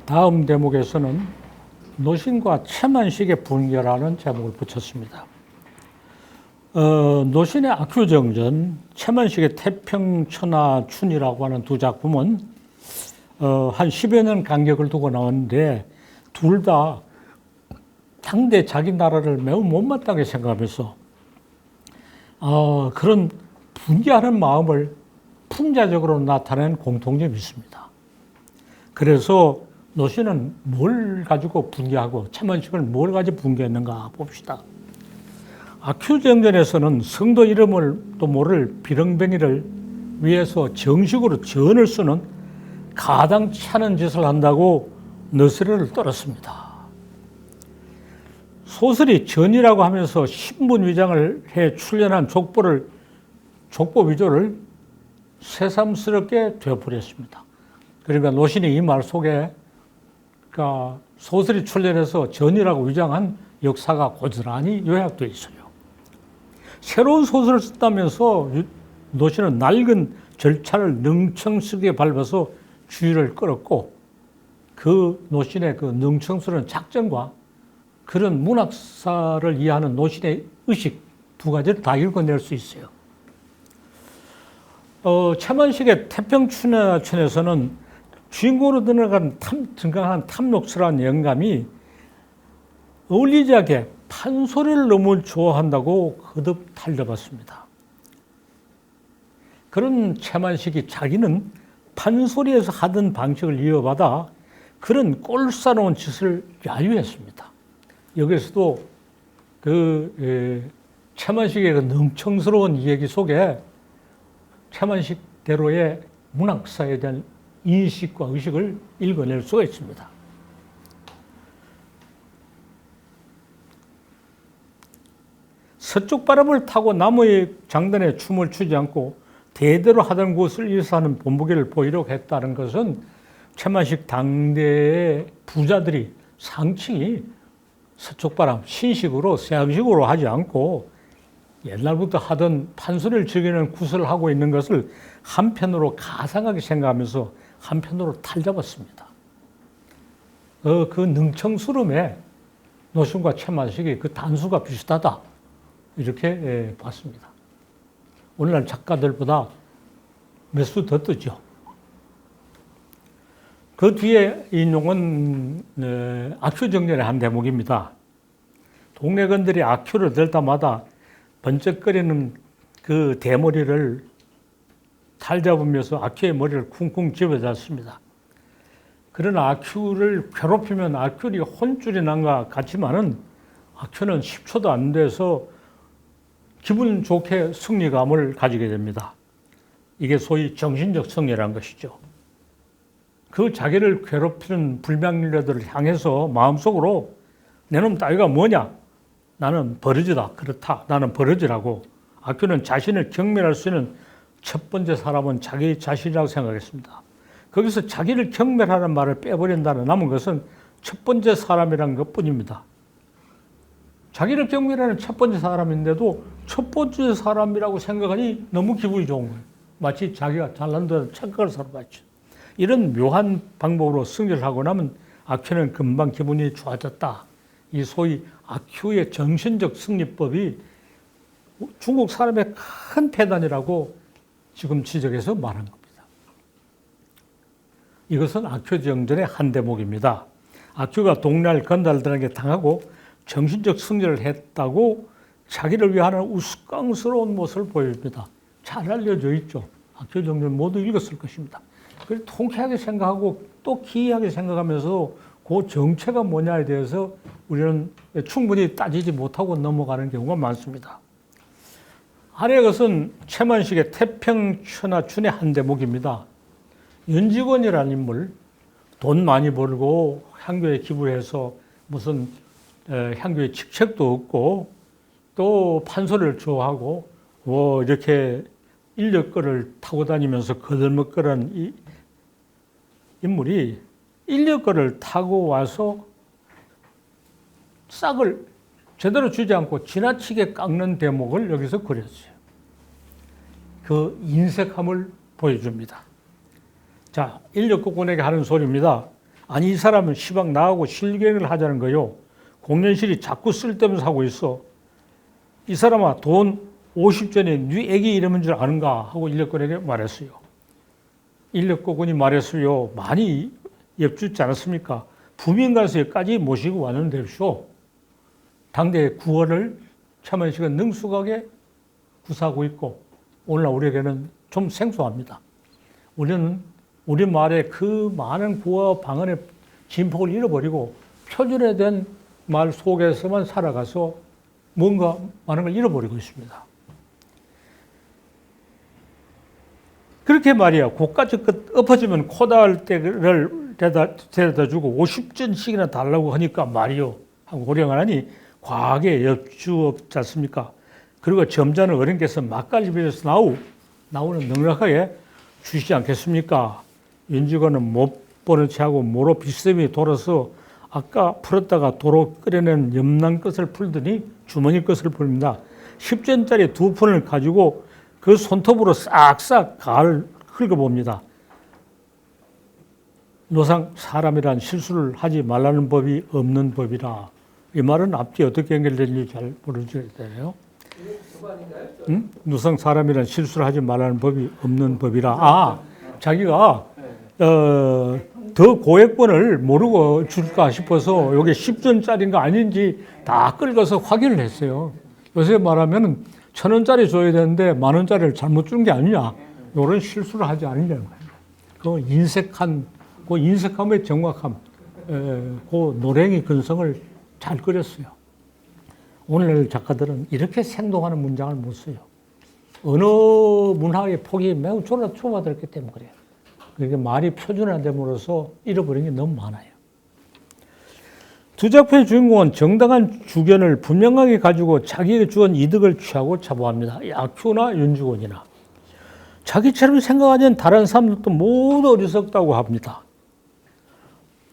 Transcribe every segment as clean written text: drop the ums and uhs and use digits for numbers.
다음 대목에서는 노신과 채만식의 분결라는 제목을 붙였습니다. 노신의 악효정전, 채만식의 태평천하춘이라고 하는 두 작품은 한 10여 년 간격을 두고 나왔는데 둘 다 당대 자기 나라를 매우 못마땅하게 생각하면서 그런 분개하는 마음을 풍자적으로 나타낸 공통점이 있습니다. 그래서 노신은 뭘 가지고 분개하고 채만식을 뭘 가지고 분개했는가 봅시다. 악효정전에서는 성도 이름을 또 모를 비렁뱅이를 위해서 정식으로 전을 쓰는 가당치 않은 짓을 한다고 너스레를 떨었습니다. 소설이 전이라고 하면서 신분 위장을 해 출연한 족보 위조를 새삼스럽게 되어버렸습니다. 그러니까 노신이 이 말 속에 소설이 출연해서 전이라고 위장한 역사가 고스란히 요약되어 있어요. 새로운 소설을 썼다면서 노신은 낡은 절차를 능청스럽게 밟아서 주의를 끌었고 그 노신의 그 능청스러운 작전과 그런 문학사를 이해하는 노신의 의식 두 가지를 다 읽어낼 수 있어요. 채만식의 태평춘에서는 주인공으로 등장한 탐욕스러운 영감이 어울리지 않게 판소리를 너무 좋아한다고 거듭 달려봤습니다. 그런 채만식이 자기는 판소리에서 하던 방식을 이어받아 그런 꼴사로운 짓을 야유했습니다. 여기서도 채만식의 그 능청스러운 이야기 속에 채만식대로의 문학사에 대한 인식과 의식을 읽어낼 수가 있습니다. 서쪽 바람을 타고 나무의 장단에 춤을 추지 않고 대대로 하던 것을 일사하는 본보기를 보이려고 했다는 것은 채만식 당대의 부자들이 상층이 서쪽 바람, 신식으로 서양식으로 하지 않고 옛날부터 하던 판소리를 즐기는 구슬을 하고 있는 것을 한편으로 가상하게 생각하면서 한편으로 탈잡았습니다. 그 능청스러움에 노신과 채만식이 그 단수가 비슷하다 이렇게 봤습니다. 오늘날 작가들보다 몇 수 더 뜨죠. 그 뒤에 인용은 악효정전의 한 대목입니다. 동네건들이 악효를 들 때마다 번쩍거리는 그 대머리를 탈잡으면서 악효의 머리를 쿵쿵 집어잡습니다. 그러나 악효를 괴롭히면 악효이 혼쭐이 난 것 같지만은 악효는 10초도 안 돼서 기분 좋게 승리감을 가지게 됩니다. 이게 소위 정신적 승리라는 것이죠. 그 자기를 괴롭히는 불량녀들을 향해서 마음속으로 내 놈 따위가 뭐냐? 나는 버러지다. 그렇다. 나는 버러지라고. 악효는 자신을 경멸할 수 있는 첫 번째 사람은 자기 자신이라고 생각했습니다. 거기서 자기를 경멸하는 말을 빼버린다는 남은 것은 첫 번째 사람이라는 것뿐입니다. 자기를 경멸하는 첫 번째 사람인데도 첫 번째 사람이라고 생각하니 너무 기분이 좋은 거예요. 마치 자기가 잘난 듯한 착각을 사러 받죠. 이런 묘한 방법으로 승리를 하고 나면 악효는 금방 기분이 좋아졌다. 이 소위 악효의 정신적 승리법이 중국 사람의 큰 패단이라고 지금 지적해서 말한 겁니다. 이것은 악효정전의 한 대목입니다. 악효가 동날 건달들에게 당하고 정신적 승리를 했다고 자기를 위하는 우스꽝스러운 모습을 보여줍니다. 잘 알려져 있죠. 악효정전 모두 읽었을 것입니다. 그래서 통쾌하게 생각하고 또 기이하게 생각하면서 그 정체가 뭐냐에 대해서 우리는 충분히 따지지 못하고 넘어가는 경우가 많습니다. 아래 것은 채만식의 태평천하춘의 한 대목입니다. 연직원이라는 인물, 돈 많이 벌고 향교에 기부해서 무슨 향교에 직책도 없고 또 판소리를 좋아하고 이렇게 인력거를 타고 다니면서 거들먹거리는 이 인물이 인력거를 타고 와서 싹을 제대로 주지 않고 지나치게 깎는 대목을 여기서 그렸어요. 그 인색함을 보여줍니다. 자, 인력거꾼에게 하는 소리입니다. 아니 이 사람은 시방 나하고 실갱을 하자는 거요. 공연실이 자꾸 쓸데없는 하고 있어. 이 사람아 돈 50전에 네 애기 이름인 줄 아는가 하고 인력거에게 말했어요. 인력거군이 말했어요. 많이 엽주지 않았습니까? 부민관서에까지 모시고 왔는데쇼. 당대 구월을 최만식은 능숙하게 구사하고 있고 오늘날 우리에게는 좀 생소합니다. 우리는 우리 말의 그 많은 구어 방언의 진폭을 잃어버리고 표준화된 말 속에서만 살아가서 뭔가 많은 걸 잃어버리고 있습니다. 그렇게 말이야. 고까지 엎어지면 코다할 때를 데려다 주고 50전씩이나 달라고 하니까 말이요. 하고 고령하니 과하게 엽주었지 않습니까? 그리고 점잖은 어른께서 막갈리에서 나오는 넉넉하게 주시지 않겠습니까? 윤직원은 못 보는 채하고 모로 비스듬히 돌아서 아까 풀었다가 도로 끓여낸 염난 것을 풀더니 주머니 것을 풀입니다. 10전짜리 2푼을 가지고 그 손톱으로 싹싹 가을 긁어봅니다. 노상 사람이란 실수를 하지 말라는 법이 없는 법이라. 이 말은 앞뒤 어떻게 연결되는지 잘 모르겠네요. 노상 사람이란 실수를 하지 말라는 법이 없는 법이라. 자기가 더 고액권을 모르고 줄까 싶어서 이게 10전짜리인가 아닌지 다 긁어서 확인을 했어요. 요새 말하면 1,000원짜리 줘야 되는데 10,000원짜리를 잘못 준 게 아니냐. 이런 실수를 하지 않으려는 거예요. 그 인색함의 정확함, 그 노랭이 근성을 잘 그렸어요. 오늘 작가들은 이렇게 생동하는 문장을 못 써요. 언어 문학의 폭이 매우 좁아들었기 때문에 그래요. 그렇게 말이 표준화됨으로써 잃어버린 게 너무 많아요. 두 작품의 주인공은 정당한 주견을 분명하게 가지고 자기에게 주은 이득을 취하고 자부합니다. 악효나 윤주곤이나. 자기처럼 생각하는 다른 사람들도 모두 어리석다고 합니다.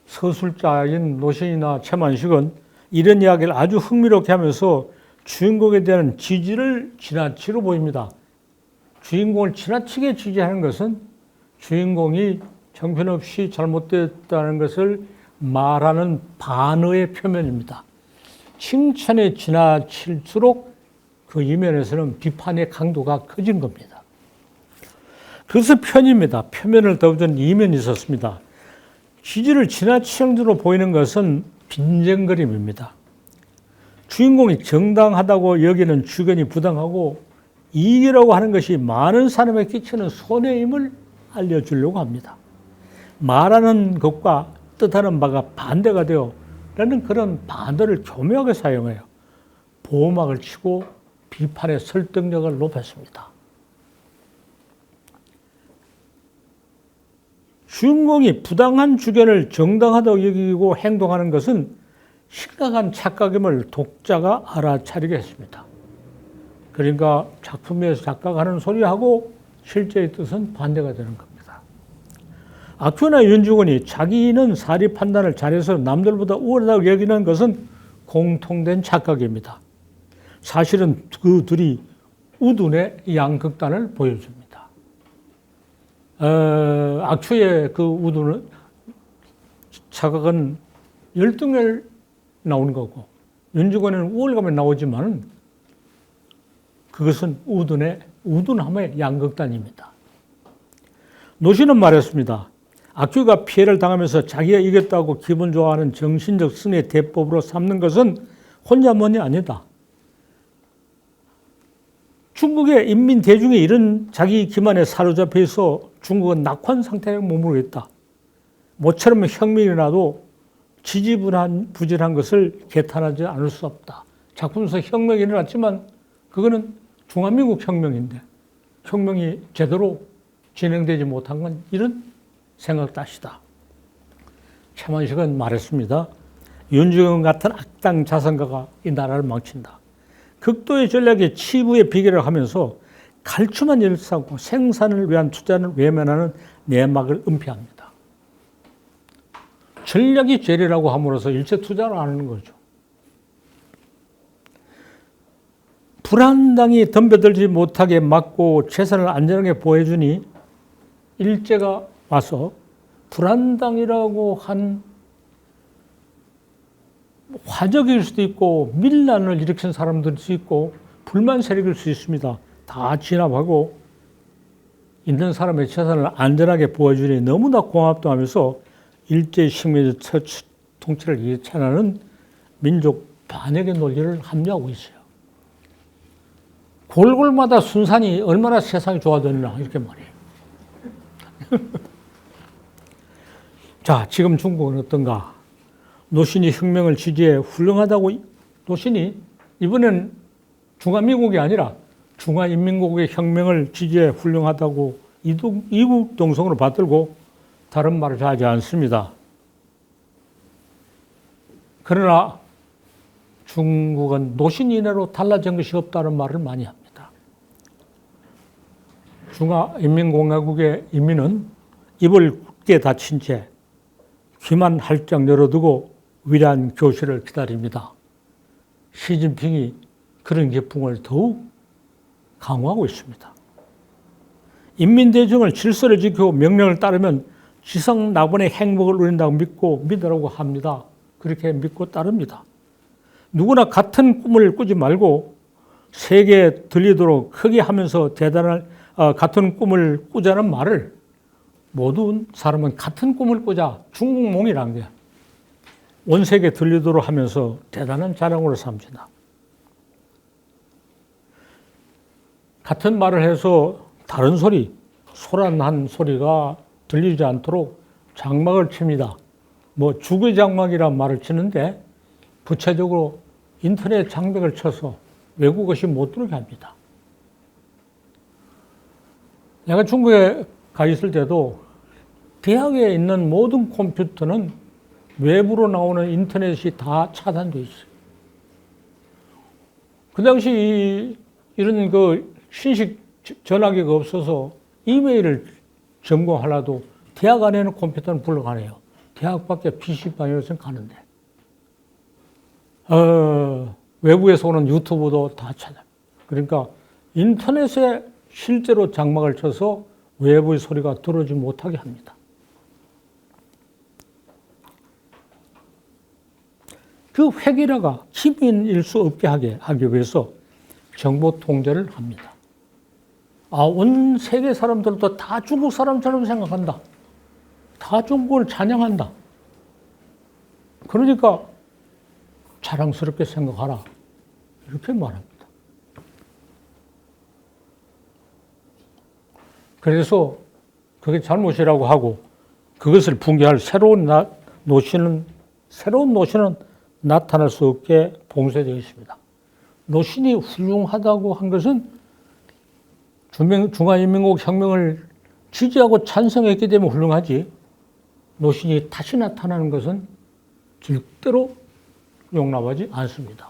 서술자인 노신이나 최만식은 이런 이야기를 아주 흥미롭게 하면서 주인공에 대한 지지를 지나치게 보입니다. 주인공을 지나치게 지지하는 것은 주인공이 형편없이 잘못됐다는 것을 말하는 반어의 표면입니다. 칭찬에 지나칠수록 그 이면에서는 비판의 강도가 커진 겁니다. 그래서 편입니다. 표면을 덮은 이면이 있었습니다. 지지를 지나치는 정도로 보이는 것은 빈정거림입니다. 주인공이 정당하다고 여기는 주견이 부당하고 이익이라고 하는 것이 많은 사람에게 끼치는 손해임을 알려주려고 합니다. 말하는 것과 뜻하는 바가 반대가 되어 라는 그런 반대를 교묘하게 사용해요. 보호막을 치고 비판의 설득력을 높였습니다. 주인공이 부당한 주견을 정당하다고 여기고 행동하는 것은 심각한 착각임을 독자가 알아차리게 했습니다. 그러니까 작품에서 작가가 하는 소리하고 실제의 뜻은 반대가 되는 겁니다. 악효나 윤주곤이 자기는 사리 판단을 잘해서 남들보다 우월하다고 여기는 것은 공통된 착각입니다. 사실은 그 둘이 우둔의 양극단을 보여줍니다. 악효의 그 우둔은 착각은 열등을 나오는 거고 윤주곤에는 우월감이 나오지만 그것은 우둔함의 양극단입니다. 노신은 말했습니다. 악효가 피해를 당하면서 자기가 이겼다고 기분 좋아하는 정신적 승리의 대법으로 삼는 것은 혼자만이 아니다. 중국의 인민 대중이 이런 자기 기만에 사로잡혀 있어 중국은 낙환 상태에 머무르고 있다. 모처럼 혁명이 일어나도 지지부진한 것을 개탄하지 않을 수 없다. 작품에서 혁명이 일어났지만 그거는 중화민국 혁명인데 혁명이 제대로 진행되지 못한 건 이런 생각 탓이다. 최만식은 말했습니다. 윤주건 같은 악당 자선가가 이 나라를 망친다. 극도의 전략의 치부의 비결을 하면서 갈춤한 일을 쌓고 생산을 위한 투자를 외면하는 내막을 은폐합니다. 전략이 죄리라고 함으로써 일체 투자를 안 하는 거죠. 불안당이 덤벼들지 못하게 막고 재산을 안전하게 보호해주니 일제가 와서 불안당이라고 한 화적일 수도 있고 밀란을 일으킨 사람들일 수 있고 불만 세력일 수 있습니다. 다 진압하고 있는 사람의 재산을 안전하게 보여주니 너무나 고맙다 하면서 일제 식민지 통치를 예찬하는 민족 반역의 논리를 합리하고 있어요. 골골마다 순산이 얼마나 세상이 좋아졌나 이렇게 말해요. 자, 지금 중국은 어떤가? 노신이 혁명을 지지해 훌륭하다고, 노신이 이번엔 중화민국이 아니라 중화인민국의 혁명을 지지해 훌륭하다고 이국동성으로 받들고 다른 말을 하지 않습니다. 그러나 중국은 노신 이내로 달라진 것이 없다는 말을 많이 합니다. 중화인민공화국의 인민은 입을 굳게 닫힌 채 귀만 활짝 열어두고 위대한 교실을 기다립니다. 시진핑이 그런 계풍을 더욱 강화하고 있습니다. 인민대중을 질서를 지키고 명령을 따르면 지성낙원의 행복을 누린다고 믿으라고 합니다. 그렇게 믿고 따릅니다. 누구나 같은 꿈을 꾸지 말고 세계에 들리도록 크게 하면서 같은 꿈을 꾸자는 말을 모든 사람은 같은 꿈을 꾸자, 중국몽이라는 게 온 세계에 들리도록 하면서 대단한 자랑으로 삼진다. 같은 말을 해서 다른 소리, 소란한 소리가 들리지 않도록 장막을 칩니다. 주의 장막이란 말을 치는데 부차적으로 인터넷 장벽을 쳐서 외국 것이 못 들어오게 합니다. 내가 중국에 가 있을 때도 대학에 있는 모든 컴퓨터는 외부로 나오는 인터넷이 다 차단되어 있어요. 그 당시 이런 신식 전화기가 없어서 이메일을 점검하려도 대학 안에는 컴퓨터는 불러가네요. 대학 밖에 PC방에서는 가는데. 외부에서 오는 유튜브도 다 차단. 그러니까 인터넷에 실제로 장막을 쳐서 외부의 소리가 들어오지 못하게 합니다. 그 획일화가 시민일 수 없게 하기 위해서 정보 통제를 합니다. 온 세계 사람들도 다 중국 사람처럼 생각한다. 다 중국을 찬양한다. 그러니까 자랑스럽게 생각하라. 이렇게 말합니다. 그래서 그게 잘못이라고 하고 그것을 붕괴할 새로운 노신은 나타날 수 없게 봉쇄되어 있습니다. 노신이 훌륭하다고 한 것은 중화인민국 혁명을 지지하고 찬성했기 때문에 훌륭하지, 노신이 다시 나타나는 것은 절대로 용납하지 않습니다.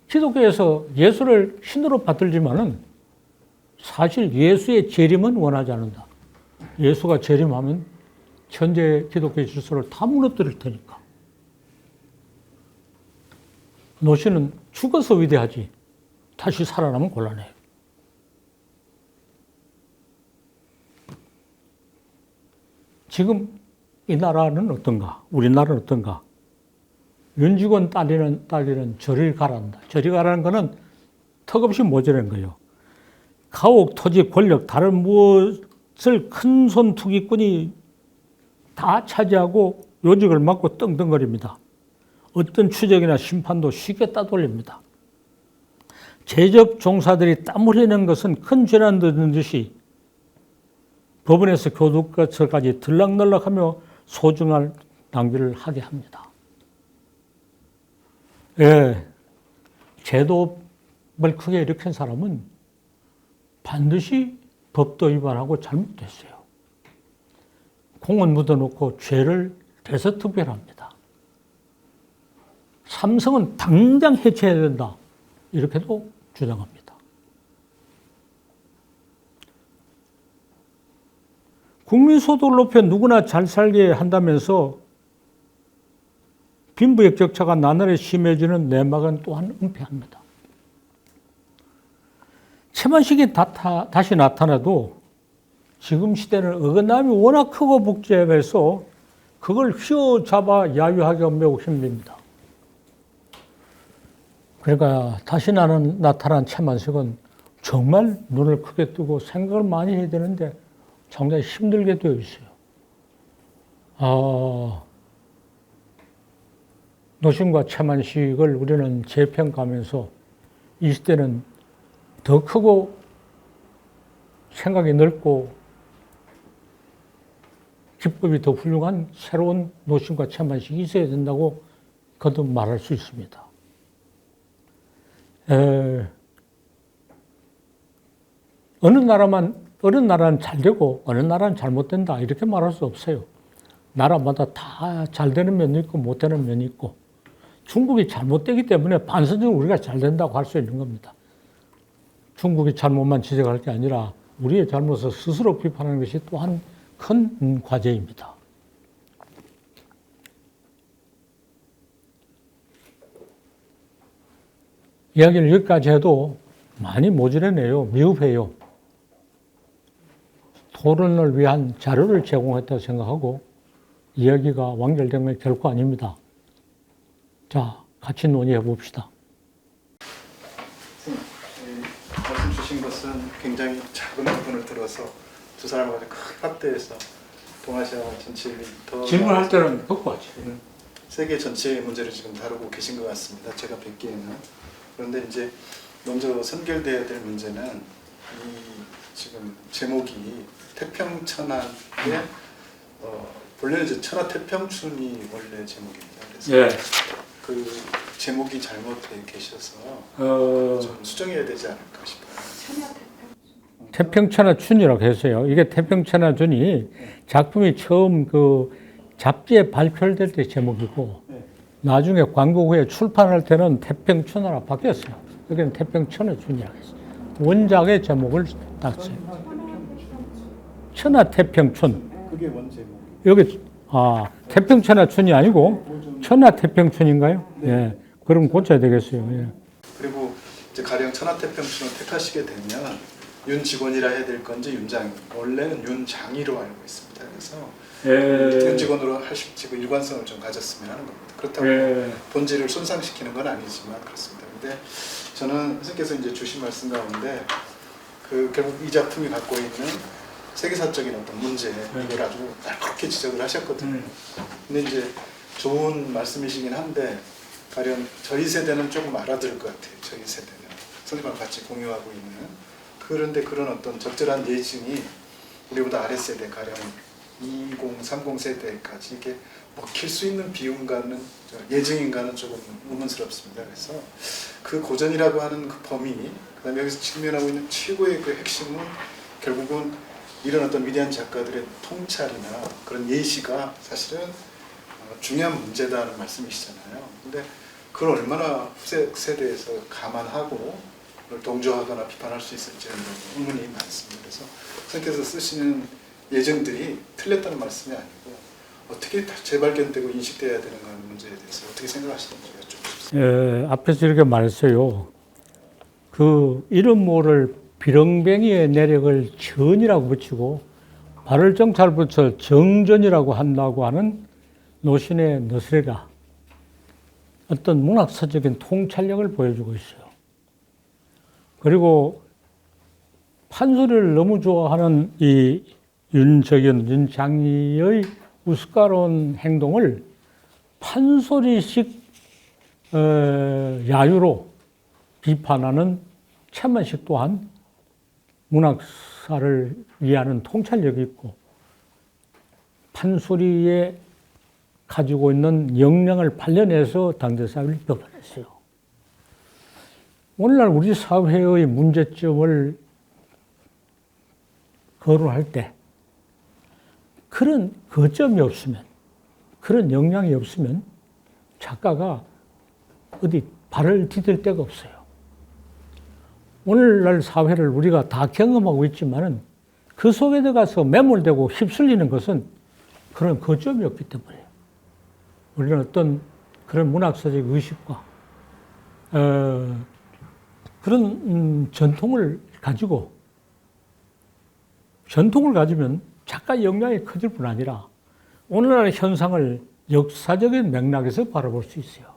기독교에서 예수를 신으로 받들지만은 사실 예수의 재림은 원하지 않는다. 예수가 재림하면 현재 기독교의 질서를 다 무너뜨릴 테니까. 노신은 죽어서 위대하지 다시 살아나면 곤란해요. 지금 이 나라는 어떤가? 우리나라는 어떤가? 윤직원 딸리는 저리 가란다. 저리 가라는 거는 턱없이 모자란 거예요. 가옥, 토지, 권력, 다른 무엇을 큰손 투기꾼이 다 차지하고 요직을 맡고 떵떵거립니다. 어떤 추적이나 심판도 쉽게 따돌립니다. 제접 종사들이 땀 흘리는 것은 큰 죄란 듯이 법원에서 교도처까지 들락날락하며 소중한 낭비를 하게 합니다. 제도를 크게 일으킨 사람은 반드시 법도 위반하고 잘못됐어요. 공은 묻어놓고 죄를 대서특별합니다. 삼성은 당장 해체해야 된다. 이렇게도 주장합니다. 국민 소득을 높여 누구나 잘 살게 한다면서 빈부의 격차가 나날이 심해지는 내막은 또한 은폐합니다. 채만식이 다시 나타나도 지금 시대는 어긋남이 워낙 크고 복잡해서 그걸 휘어잡아 야유하기가 매우 힘듭니다. 그러니까 다시 나타난 채만식은 정말 눈을 크게 뜨고 생각을 많이 해야 되는데 상당히 힘들게 되어 있어요. 노신과 채만식을 우리는 재평가하면서 이 시대는 더 크고 생각이 넓고 기법이 더 훌륭한 새로운 노신과 채만식이 있어야 된다고 거듭 말할 수 있습니다. 어느 나라는 잘 되고 어느 나라는 잘못된다 이렇게 말할 수 없어요. 나라마다 다 잘 되는 면이 있고 못 되는 면이 있고 중국이 잘못되기 때문에 반선적으로 우리가 잘 된다고 할 수 있는 겁니다. 중국의 잘못만 지적할 게 아니라 우리의 잘못을 스스로 비판하는 것이 또한 큰 과제입니다. 이야기를 여기까지 해도 많이 모자라네요. 미흡해요. 토론을 위한 자료를 제공했다고 생각하고 이야기가 완결된 건 결코 아닙니다. 자, 같이 논의해 봅시다. 말씀 주신 것은 굉장히 작은 부분을 들어서 두 사람을 아주 크게 확대해서 동아시아 전체를 더 질문할 때는 듣고 하죠. 세계 전체의 문제를 지금 다루고 계신 것 같습니다. 제가 뵙기에는. 그런데 이제 먼저 선결돼야 될 문제는 이 지금 제목이 태평천하의 본래는 이제 천하태평춘이 원래 제목입니다. 그래서 그 제목이 잘못되어 계셔서 좀 수정해야 되지 않을까 싶어요. 태평천하춘이라고 했어요. 이게 태평천하춘이 작품이 처음 그 잡지에 발표될 때 제목이고 나중에 광고 후에 출판할 때는 태평천하로 바뀌었어요. 여기는 태평천하춘이라고 했어요. 원작의 제목을 딱 써요. 천하태평춘. 그게 원 제목. 여기 태평천하춘이 아니고 천하태평춘인가요? 네. 예. 그럼 고쳐야 되겠어요. 예. 그리고 이제 가령 천하태평춘을 택하시게 되면 윤직원이라 해야 될 건지 윤장 원래는 윤장이로 알고 있습니다. 그래서 윤직원으로 하실지 그 일관성을 좀 가졌으면 하는 겁니다. 그렇다고 본질을 손상시키는 건 아니지만 그렇습니다. 근데 저는 선생님께서 이제 주신 말씀 가운데 그 결국 이 작품이 갖고 있는 세계사적인 어떤 문제 이걸 아주 날카롭게 지적을 하셨거든요. 근데 이제 좋은 말씀이시긴 한데 가령 저희 세대는 조금 알아들을 것 같아요. 저희 세대는 선생님과 같이 공유하고 있는 그런데 그런 어떤 적절한 예증이 우리보다 아랫세대 가령 20, 30 세대까지 이게 먹힐 수 있는 비용과는 예증인가는 조금 의문스럽습니다. 그래서 그 고전이라고 하는 그 범위, 그다음에 여기서 직면하고 있는 최고의 그 핵심은 결국은 이런 어떤 위대한 작가들의 통찰이나 그런 예시가 사실은 중요한 문제다는 말씀이시잖아요. 근데 그걸 얼마나 후세 세대에서 감안하고 그걸 동조하거나 비판할 수 있을지는 의문이 많습니다. 그래서 선생님께서 쓰시는 예정들이 틀렸다는 말씀이 아니고 어떻게 재발견되고 인식돼야 되는 문제에 대해서 어떻게 생각하시는지 여쭙고 싶습니다. 앞에서 이렇게 말했어요. 그 이름 모를 비렁뱅이의 내력을 전이라고 붙이고 발을 정찰 붙여 정전이라고 한다고 하는 노신의 너스레가 어떤 문학사적인 통찰력을 보여주고 있어요. 그리고 판소리를 너무 좋아하는 이 윤장이의 우스꽝스러운 행동을 판소리식 야유로 비판하는 채만식 또한 문학사를 이해하는 통찰력이 있고 판소리에 가지고 있는 역량을 발견해서 당대사회를 비판했어요. 오늘날 우리 사회의 문제점을 거론할 때 그런 거점이 없으면, 그런 역량이 없으면 작가가 어디 발을 디딜 데가 없어요. 오늘날 사회를 우리가 다 경험하고 있지만은 그 속에 들어가서 매몰되고 휩쓸리는 것은 그런 거점이 없기 때문이에요. 우리는 어떤 그런 문학사적 의식과 그런 전통을 가지고 전통을 가지면 작가의 역량이 커질 뿐 아니라 오늘날의 현상을 역사적인 맥락에서 바라볼 수 있어요.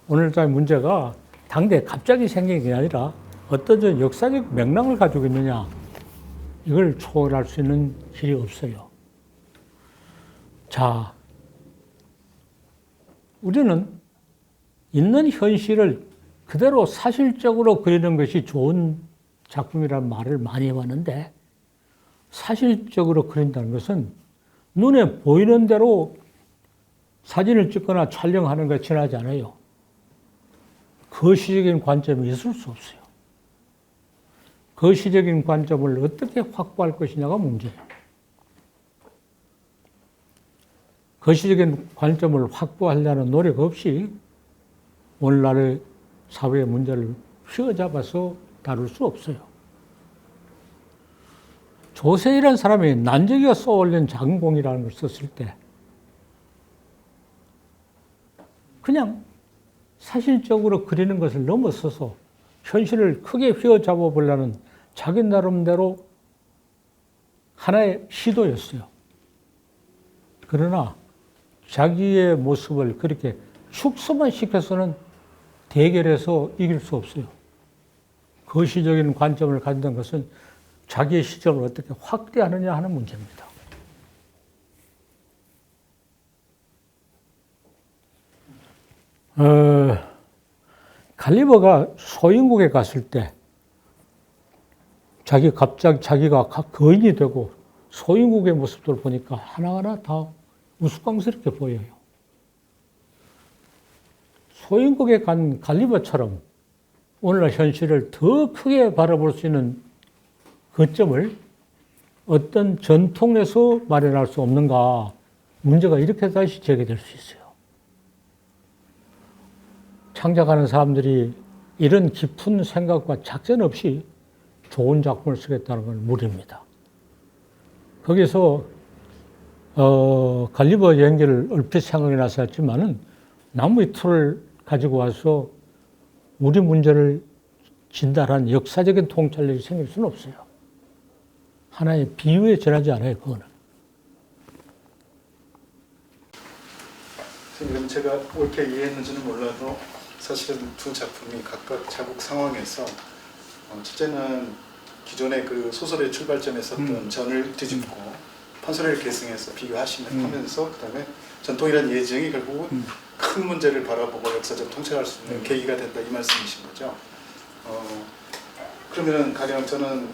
오늘날의 문제가 당대에 갑자기 생긴 게 아니라 어떤 역사적 맥락을 가지고 있느냐, 이걸 초월할 수 있는 길이 없어요. 자, 우리는 있는 현실을 그대로 사실적으로 그리는 것이 좋은 작품이라는 말을 많이 해왔는데, 사실적으로 그린다는 것은 눈에 보이는 대로 사진을 찍거나 촬영하는 것에 지나지 않아요. 거시적인 관점이 있을 수 없어요. 거시적인 관점을 어떻게 확보할 것이냐가 문제예요. 거시적인 관점을 확보하려는 노력 없이 오늘날의 사회의 문제를 휘어잡아서 다룰 수 없어요. 조세이라는 사람이 난쟁이가 쏘아올린 작은 공이라는 걸 썼을 때 그냥 사실적으로 그리는 것을 넘어서서 현실을 크게 휘어잡아 보려는 자기 나름대로 하나의 시도였어요. 그러나 자기의 모습을 그렇게 축소만 시켜서는 대결해서 이길 수 없어요. 거시적인 관점을 가진다는 것은 자기의 시점을 어떻게 확대하느냐 하는 문제입니다. 갈리버가 소인국에 갔을 때 자기가 거인이 되고 소인국의 모습들을 보니까 하나하나 다 우스꽝스럽게 보여요. 소인국에 간 갈리버처럼 오늘날 현실을 더 크게 바라볼 수 있는 거점을 어떤 전통에서 마련할 수 없는가, 문제가 이렇게 다시 제기될 수 있어요. 창작하는 사람들이 이런 깊은 생각과 작전 없이 좋은 작품을 쓰겠다는 건 무리입니다. 거기서 갈리버 여행기를 얼핏 생각이 나서 했지만은 나무의 틀을 가지고 와서 우리 문제를 진단한 역사적인 통찰력이 생길 수는 없어요. 하나의 비유에 지나지 않아요, 그거는. 지금 제가 옳게 이해했는지는 몰라도 사실은 두 작품이 각각 자국 상황에서 첫째는 기존의 그 소설의 출발점에 섰던 전을 뒤집고 판소리를 계승해서 비교하면서 그다음에 전통이라는 예정이 결국은 큰 문제를 바라보고 역사적 통찰할 수 있는 계기가 된다, 이 말씀이신 거죠. 그러면 가령 저는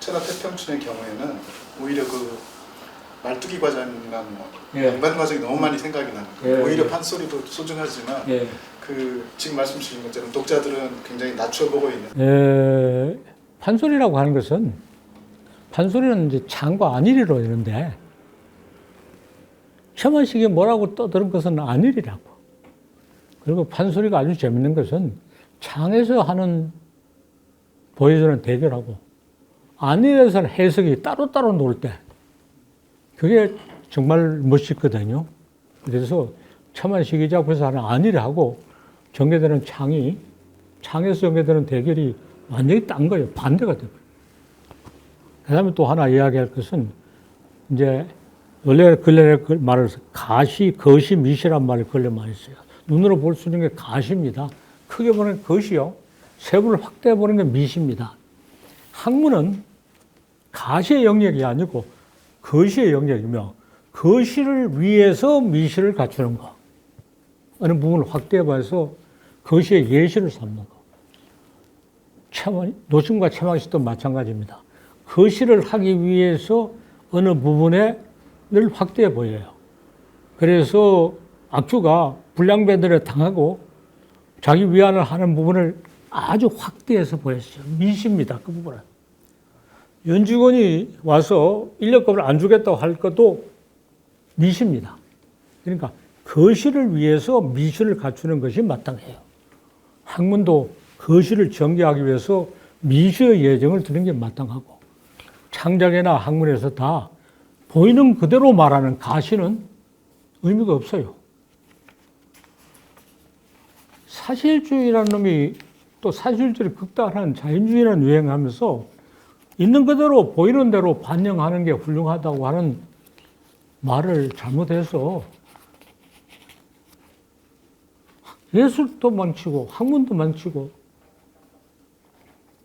천하태평춘의 경우에는 오히려 그 말뚝이 과정이나 양반 과정이 너무 많이 생각이 나는 거예요. 오히려 판소리도 소중하지만 그 지금 말씀 주신 것처럼 독자들은 굉장히 낮춰보고 있는. 판소리라고 하는 것은, 판소리는 이제 창과 안일이로 이러는데 혐한식이 뭐라고 떠드는 것은 안일이라고. 그리고 판소리가 아주 재밌는 것은 창에서 보여주는 대결하고 안일에서는 해석이 따로따로 놀 때 그게 정말 멋있거든요. 그래서 첨한식이 작품에서 하는 안일하고 전개되는 창에서 전개되는 대결이 완전히 딴 거예요. 반대가 돼요. 그 다음에 또 하나 이야기할 것은, 이제 원래 근래 말을 거시, 미시란 말을 근래 많이 써요. 눈으로 볼 수 있는 게 가시입니다. 크게 보는 게 거시요. 세부를 확대해 보는 게 미시입니다. 학문은 가시의 영역이 아니고 거시의 영역이며, 거시를 위해서 미시를 갖추는 거. 어느 부분을 확대해 봐서 거시의 예시를 삼는 거. 노심과 체막시도 마찬가지입니다. 거시를 하기 위해서 어느 부분을 확대해 보여요. 그래서 악주가 불량배들에 당하고 자기 위안을 하는 부분을 아주 확대해서 보였어요. 미시입니다, 그 부분은. 연직원이 와서 인력급을 안 주겠다고 할 것도 미시입니다. 그러니까 거시를 위해서 미시를 갖추는 것이 마땅해요. 학문도 거시를 전개하기 위해서 미시의 예정을 드는 게 마땅하고, 창작이나 학문에서 다 보이는 그대로 말하는 가시는 의미가 없어요. 사실주의라는 놈이 또 사실주의 극단한 자연주의라는 유행하면서 있는 그대로 보이는 대로 반영하는 게 훌륭하다고 하는 말을 잘못해서 예술도 망치고 학문도 망치고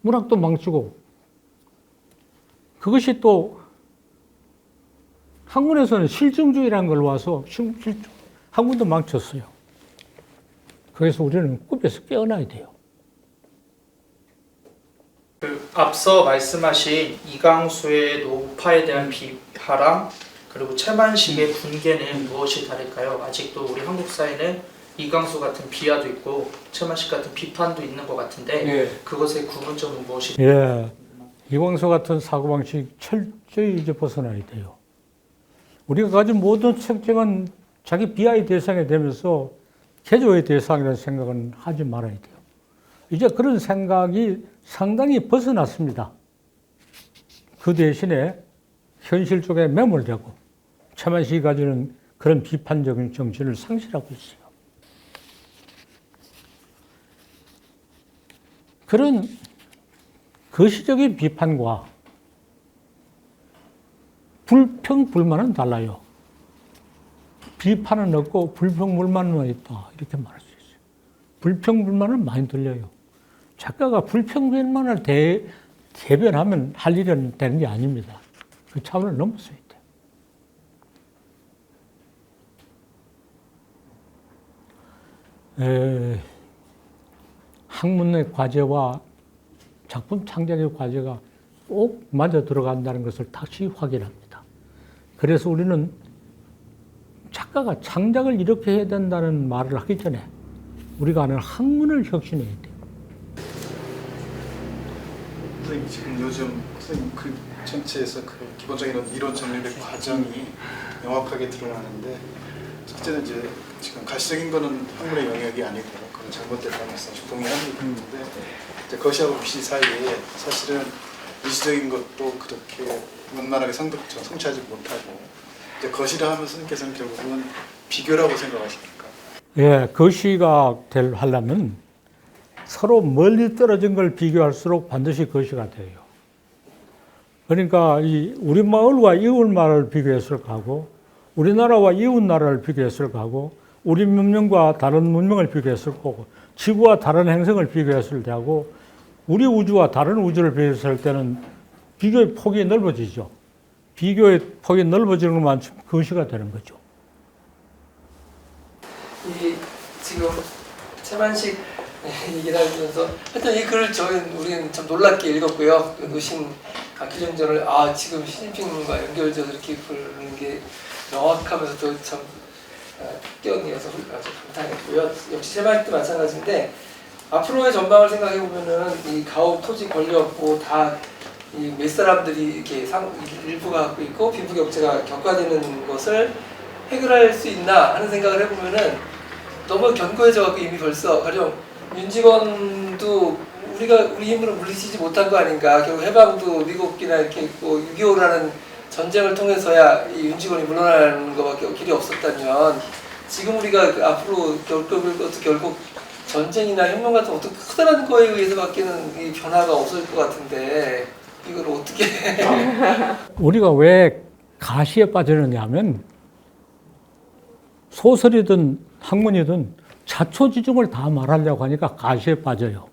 문학도 망치고 그것이 또 학문에서는 실증주의라는 걸 와서 학문도 망쳤어요. 그래서 우리는 꿈에서 깨어나야 돼요. 앞서 말씀하신 이강수의 노파에 대한 비하랑 그리고 최만식의 분개는 무엇이 다를까요? 아직도 우리 한국 사회는 이강수 같은 비하도 있고 최만식 같은 비판도 있는 것 같은데 그것의 구분점은 무엇이? 이광수 같은 사고방식 철저히 이제 벗어나야 돼요. 우리가 가진 모든 특징은 자기 비하의 대상이 되면서 개조의 대상이라는 생각은 하지 말아야 돼요. 이제 그런 생각이 상당히 벗어났습니다. 그 대신에 현실 쪽에 매몰되고 최만식이 가지는 그런 비판적인 정신을 상실하고 있어요. 그런 거시적인 비판과 불평, 불만은 달라요. 비판은 없고 불평, 불만은 있다. 이렇게 말할 수 있어요. 불평, 불만은 많이 들려요. 작가가 불평, 불만을 대변하면 할 일은 되는 게 아닙니다. 그 차원을 넘었어야 돼요. 학문의 과제와 작품 창작의 과제가 꼭 맞아 들어간다는 것을 다시 확인합니다. 그래서 우리는 작가가 창작을 이렇게 해야 된다는 말을 하기 전에 우리가 아는 학문을 혁신해야 돼요. 선생님 지금 요즘 선생님 글 전체에서 그 기본적인 이론 정립의 과정이 명확하게 드러나는데 첫째는 이제 지금 가시적인 거는 학문의 영역이 아니고 그건 잘못됐다는 말씀 동의합니다. 그런데 이제 거시하고 비시 사이에 사실은 미시적인 것도 그렇게 원만하게 성취하지 못하고 이제 거시를 하면 선생님께서는 결국은 비교라고 생각하십니까? 거시가 하려면 서로 멀리 떨어진 걸 비교할수록 반드시 거시가 돼요. 그러니까 이 우리 마을과 이웃 마을을 비교했을 거고, 우리나라와 이웃 나라를 비교했을 거고, 우리 문명과 다른 문명을 비교했을 거고, 지구와 다른 행성을 비교했을 때하고, 우리 우주와 다른 우주를 비교했을 때는 비교의 폭이 넓어지죠. 비교의 폭이 넓어지는 것만큼 거시가 되는 거죠. 이 지금 최만식 얘기를 하면서 하여튼 이 글을 우리는 참 놀랍게 읽었고요. 노신 기정전을 지금 시진핑과 연결돼서 이렇게 부르는 게 명확하면서도 참 깨어내서 아주 감탄했고요. 역시 최만식도 마찬가지인데 앞으로의 전망을 생각해 보면은 이 가옥 토지 권력고 다 이 몇 사람들이 이렇게 일부가 갖고 있고 빈부격차가 격화되는 것을 해결할 수 있나 하는 생각을 해보면은 너무 견고해져 갖고 이미 벌써 가령 윤직원도 우리 힘으로 물리치지 못한 거 아닌가. 결국 해방도 미국이나 이렇게 있고 6.25라는 전쟁을 통해서야 이 윤직원이 물러나는 것밖에 길이 없었다면 지금 우리가 앞으로 결국 전쟁이나 혁명 같은 어떤 커다란 거에 의해서밖에는 이 변화가 없을 것 같은데 이걸 어떻게 우리가 왜 가시에 빠지느냐 하면 소설이든 학문이든 자초지종을 다 말하려고 하니까 가시에 빠져요.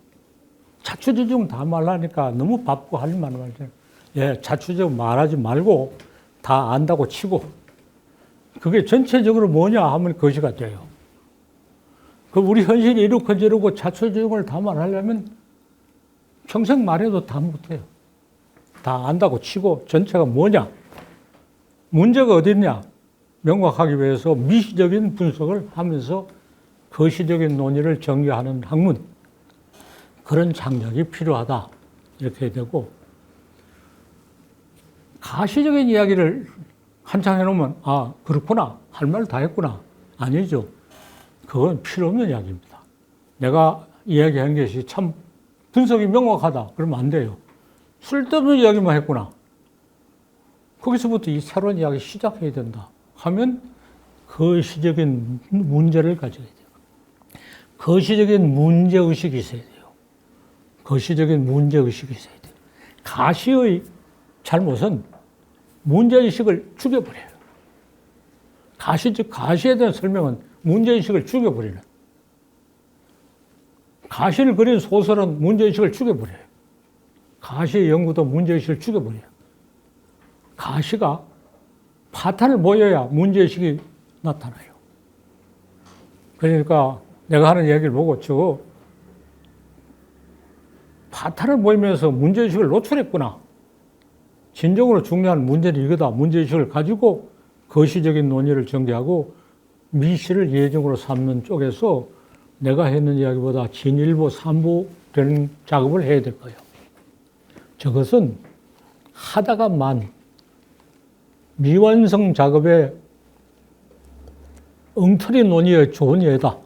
자초지종 다 말하니까 너무 바쁘고 할 일만 많잖아요. 자초지종 말하지 말고 다 안다고 치고 그게 전체적으로 뭐냐 하면 거시가 돼요. 그럼 우리 현실이 이렇고 저렇고 자초지종을 다 말하려면 평생 말해도 다 못해요. 다 안다고 치고 전체가 뭐냐, 문제가 어디 있냐 명확하기 위해서 미시적인 분석을 하면서 거시적인 논의를 전개하는 학문, 그런 장력이 필요하다 이렇게 되고, 가시적인 이야기를 한창 해놓으면 그렇구나 할 말 다 했구나 아니죠. 그건 필요 없는 이야기입니다. 내가 이야기한 것이 참 분석이 명확하다 그러면 안 돼요. 쓸데없는 이야기만 했구나. 거기서부터 이 새로운 이야기 시작해야 된다 하면 거시적인 문제를 가져야 돼요. 거시적인 문제의식이 있어야 돼요. 거시적인 문제의식이 있어야 돼요. 가시의 잘못은 문제의식을 죽여버려요. 가시에 대한 설명은 문제의식을 죽여버리는. 가시를 그린 소설은 문제의식을 죽여버려요. 가시의 연구도 문제의식을 죽여버려요. 가시가 파탄을 보여야 문제의식이 나타나요. 그러니까 내가 하는 얘기를 보고 저거 파탄을 보이면서 문제의식을 노출했구나. 진정으로 중요한 문제는 이거다. 문제의식을 가지고 거시적인 논의를 전개하고 미시를 예정으로 삼는 쪽에서 내가 했는 이야기보다 진일보, 삼보 되는 작업을 해야 될 거예요. 저것은 하다가만 미완성 작업의 엉터리 논의의 좋은 예다.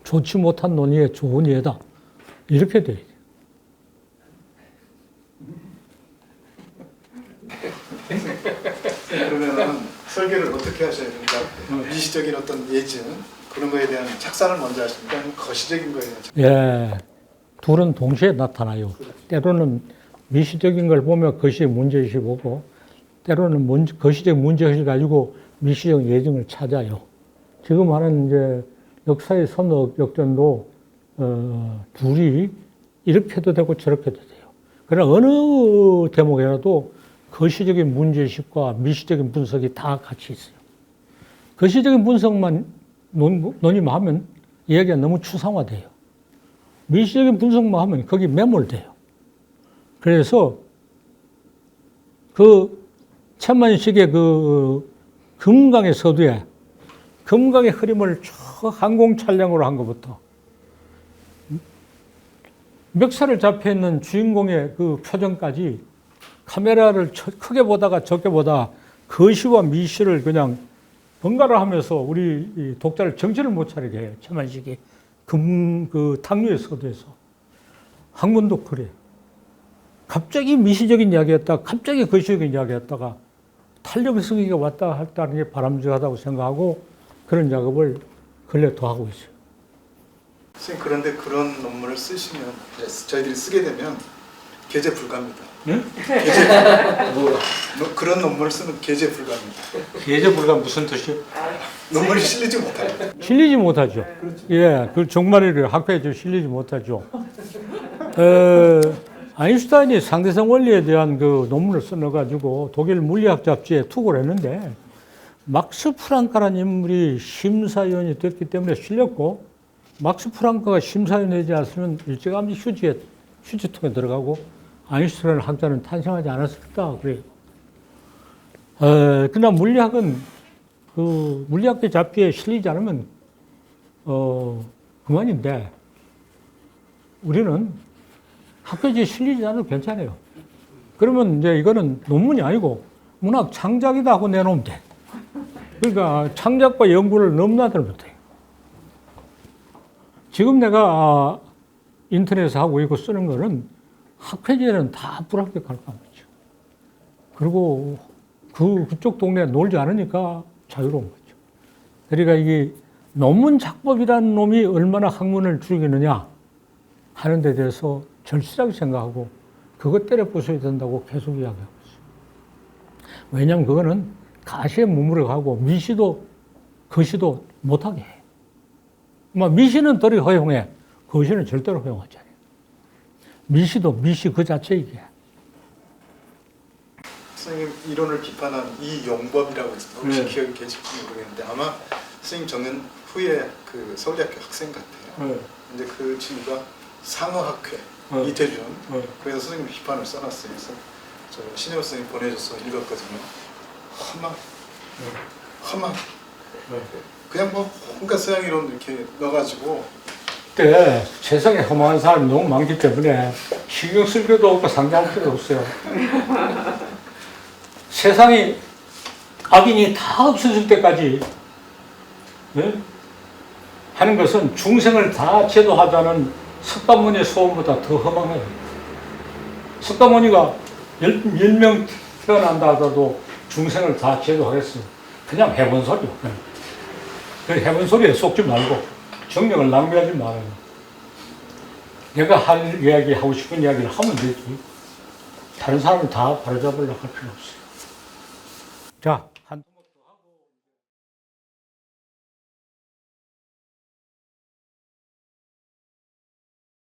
좋지 못한 논의의 좋은 예다. 이렇게 돼야 돼요. 그러면은 설계를 어떻게 하셔야 됩니까? 미시적인 어떤 예증 그런 거에 대한 착산을 먼저 하십니까? 아니면 거시적인 거에 대한 착산? 예, 둘은 동시에 나타나요. 때로는 미시적인 걸 보면 거시적 문제의식이 오고, 때로는 거시적 문제의식을 가지고 미시적 예증을 찾아요. 지금 하는 이제 역사의 선악 역전도 둘이 이렇게도 되고 저렇게도 돼요. 그러나 어느 대목이라도 거시적인 문제의식과 미시적인 분석이 다 같이 있어요. 거시적인 분석만 논의만 하면 이야기가 너무 추상화돼요. 미시적인 분석만 하면 거기 매몰돼요. 그래서 그 천만식의 그 금강의 서두에 금강의 흐름을 저 항공 촬영으로 한 것부터 멱살을 잡혀 있는 주인공의 그 표정까지 카메라를 크게 보다가 적게 보다가 거시와 미시를 그냥 번갈아 하면서 우리 독자를 정신을 못 차리게 해요. 천만식이 그 탕류의 서두에서. 학문도 그래요. 갑자기 미시적인 이야기였다가 갑자기 거시적인 이야기였다가 탄력의 승기가 왔다 할다는 게 바람직하다고 생각하고 그런 작업을 근래 더 하고 있어요. 선생님 그런데 그런 논문을 쓰시면 저희들이 쓰게 되면 게재 불가입니다. 응? 그런 논문을 쓰면 게재 불가입니다. 예제 불가 무슨 뜻이요? 논문이 실리지 못해요. 실리지 못하죠. 예, 그 정말을 학회에 실리지 못하죠. 아인슈타인이 상대성 원리에 대한 그 논문을 써놔가지고 독일 물리학 잡지에 투고를 했는데 막스 프랑크라는 인물이 심사위원이 됐기 때문에 실렸고 막스 프랑크가 심사위원이 되지 않았으면 일찌감치 휴지통에 들어가고 아인슈타인 학자는 탄생하지 않았을 거다 그래요. 그러나 물리학은 그 물리학계 잡지에 실리지 않으면 그만인데 우리는 학회지에 실리지 않아도 괜찮아요. 그러면 이제 이거는 논문이 아니고 문학 창작이다 하고 내놓으면 돼. 그러니까 창작과 연구를 넘나들면 돼. 지금 내가 인터넷에 하고 있고 쓰는 거는 학회지에는 다 불합격할 겁니다. 그리고 그쪽 동네에 놀지 않으니까 자유로운 거죠. 그러니까 이게 논문 작법이라는 놈이 얼마나 학문을 죽이느냐 하는 데 대해서 절실하게 생각하고 그것 때려 부숴야 된다고 계속 이야기하고 있어요. 왜냐하면 그거는 가시에 머무르게 하고 미시도 거시도 못하게 해. 미시는 덜이 허용해. 거시는 절대로 허용하지 않아요. 미시도 미시 그 자체이게. 선생님 이론을 비판한 이용법이라고 혹시 네. 기억이 계실지 모르겠는데 아마 선생님 저는 후에 그 서울대학교 학생 같아요. 네. 근데 그 친구가 상어학회 이태준 그래서 선생님 비판을 써놨어요. 그래서 저 신혜호 선생님 보내줘서 읽었거든요. 험한 그냥 뭐 그러니까 서양 이론 이렇게 넣어가지고 그때 세상에 허망한 사람이 너무 많기 때문에 신경 쓸 필요도 없고 상대할 필요도 없어요. 세상에 악인이 다 없어질 때까지 하는 것은 중생을 다 제도하자는 석가모니의 소원보다 더 허망해요. 석가모니가 10명 태어난다 하더라도 중생을 다 제도하겠어요. 그냥 해본 소리요. 그 해본 소리에 속지 말고 정력을 낭비하지 말아요. 내가 할 이야기, 하고 싶은 이야기를 하면 되지. 다른 사람을 다 바로잡으려고 할 필요 없어요. 자,